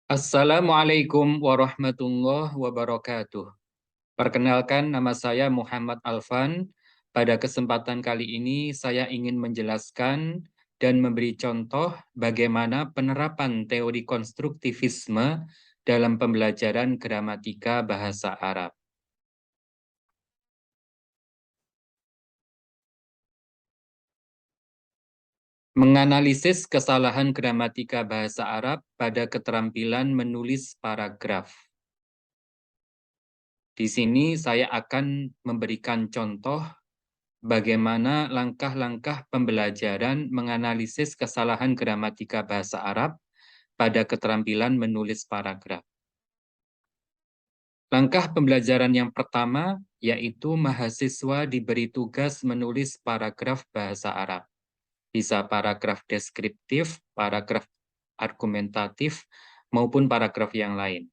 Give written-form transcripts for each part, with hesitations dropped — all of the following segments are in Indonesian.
Assalamualaikum warahmatullahi wabarakatuh. Perkenalkan, nama saya Muhammad Alfan. Pada kesempatan kali ini, saya ingin menjelaskan dan memberi contoh bagaimana penerapan teori konstruktivisme dalam pembelajaran gramatika bahasa Arab. Menganalisis kesalahan gramatika bahasa Arab pada keterampilan menulis paragraf. Di sini saya akan memberikan contoh bagaimana langkah-langkah pembelajaran menganalisis kesalahan gramatika bahasa Arab pada keterampilan menulis paragraf. Langkah pembelajaran yang pertama yaitu mahasiswa diberi tugas menulis paragraf bahasa Arab. Bisa paragraf deskriptif, paragraf argumentatif, maupun paragraf yang lain.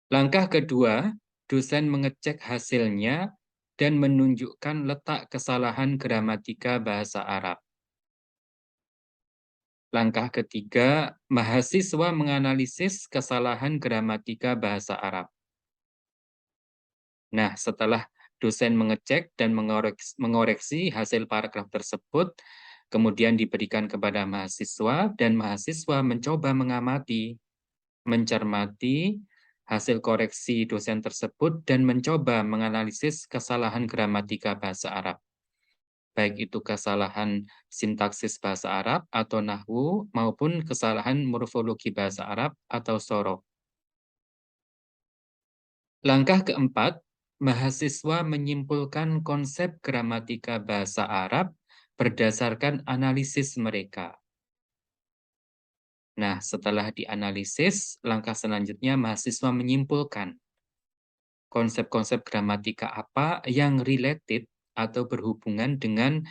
Langkah kedua, dosen mengecek hasilnya dan menunjukkan letak kesalahan gramatika bahasa Arab. Langkah ketiga, mahasiswa menganalisis kesalahan gramatika bahasa Arab. Nah, setelah dosen mengecek dan mengoreksi hasil paragraf tersebut, kemudian diberikan kepada mahasiswa, dan mahasiswa mencoba mengamati, mencermati hasil koreksi dosen tersebut, dan mencoba menganalisis kesalahan gramatika bahasa Arab. Baik itu kesalahan sintaksis bahasa Arab atau nahwu maupun kesalahan morfologi bahasa Arab atau sorof. Langkah keempat, mahasiswa menyimpulkan konsep gramatika bahasa Arab berdasarkan analisis mereka. Nah, setelah dianalisis, langkah selanjutnya mahasiswa menyimpulkan konsep-konsep gramatika apa yang related atau berhubungan dengan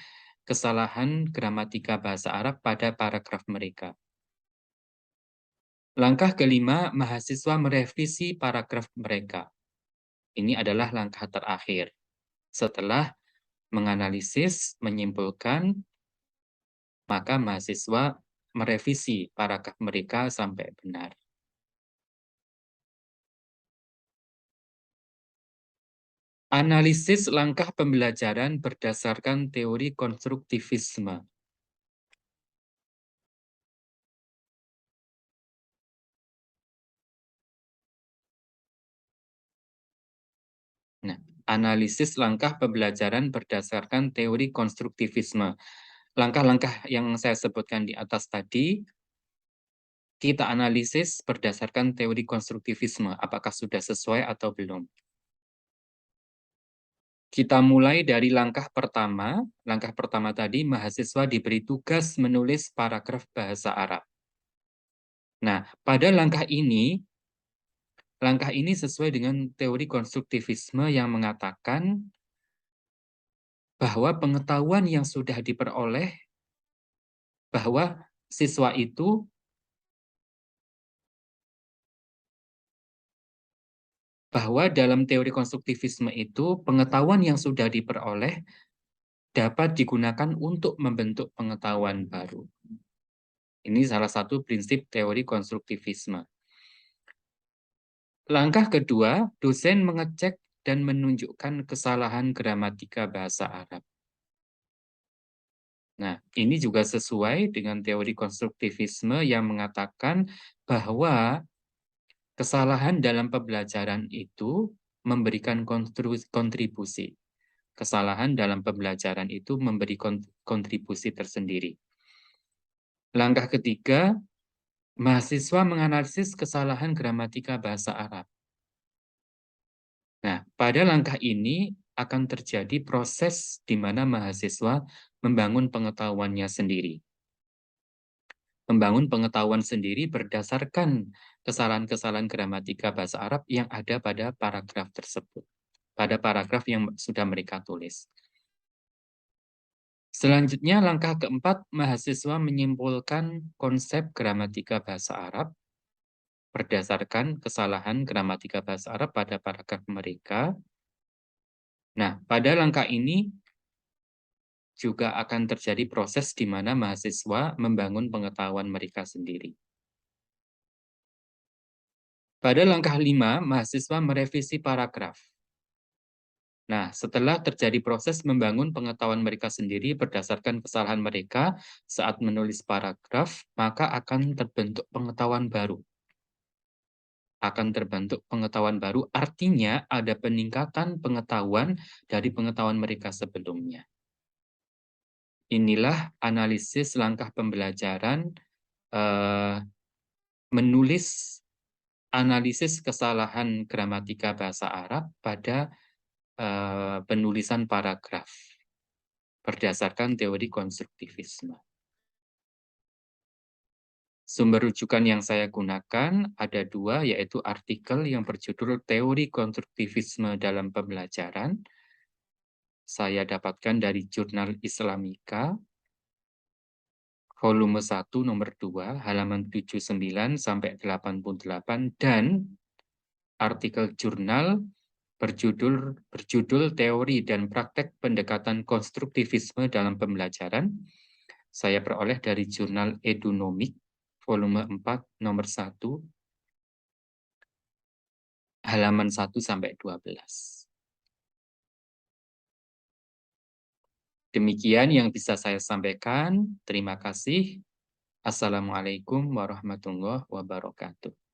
kesalahan gramatika bahasa Arab pada paragraf mereka. Langkah kelima, mahasiswa merevisi paragraf mereka. Ini adalah langkah terakhir. Setelah menganalisis, menyimpulkan, maka mahasiswa merevisi paragraf mereka sampai benar. Analisis langkah pembelajaran berdasarkan teori konstruktivisme. Nah, analisis langkah pembelajaran berdasarkan teori konstruktivisme. Langkah-langkah yang saya sebutkan di atas tadi, kita analisis berdasarkan teori konstruktivisme, apakah sudah sesuai atau belum. Kita mulai dari langkah pertama. Langkah pertama tadi, mahasiswa diberi tugas menulis paragraf bahasa Arab. Nah, pada langkah ini sesuai dengan teori konstruktivisme yang mengatakan bahwa pengetahuan yang sudah diperoleh bahwa siswa itu bahwa dalam teori konstruktivisme itu pengetahuan yang sudah diperoleh dapat digunakan untuk membentuk pengetahuan baru. Ini salah satu prinsip teori konstruktivisme. Langkah kedua, dosen mengecek dan menunjukkan kesalahan gramatika bahasa Arab. Nah, ini juga sesuai dengan teori konstruktivisme yang mengatakan bahwa kesalahan dalam pembelajaran itu memberikan kontribusi. Kesalahan dalam pembelajaran itu memberi kontribusi tersendiri. Langkah ketiga, mahasiswa menganalisis kesalahan gramatika bahasa Arab. Nah, pada langkah ini akan terjadi proses di mana mahasiswa membangun pengetahuannya sendiri. Membangun pengetahuan sendiri berdasarkan kesalahan-kesalahan gramatika bahasa Arab yang ada pada paragraf tersebut. Pada paragraf yang sudah mereka tulis. Selanjutnya, langkah keempat, mahasiswa menyimpulkan konsep gramatika bahasa Arab berdasarkan kesalahan gramatika bahasa Arab pada paragraf mereka. Nah, pada langkah ini juga akan terjadi proses di mana mahasiswa membangun pengetahuan mereka sendiri. Pada langkah 5, mahasiswa merevisi paragraf. Nah, setelah terjadi proses membangun pengetahuan mereka sendiri berdasarkan kesalahan mereka saat menulis paragraf, maka akan terbentuk pengetahuan baru. Artinya ada peningkatan pengetahuan dari pengetahuan mereka sebelumnya. Inilah analisis langkah pembelajaran, eee, menulis analisis kesalahan gramatika bahasa Arab pada, penulisan paragraf berdasarkan teori konstruktivisme. Sumber rujukan yang saya gunakan ada 2, yaitu artikel yang berjudul Teori Konstruktivisme dalam Pembelajaran. Saya dapatkan dari Jurnal Islamika, volume 1 nomor 2, halaman 79 sampai 88, dan artikel jurnal berjudul Teori dan Praktek Pendekatan Konstruktivisme dalam Pembelajaran. Saya peroleh dari Jurnal Edunomik, volume 4 nomor 1, halaman 1 sampai 12. Demikian yang bisa saya sampaikan. Terima kasih. Assalamualaikum warahmatullahi wabarakatuh.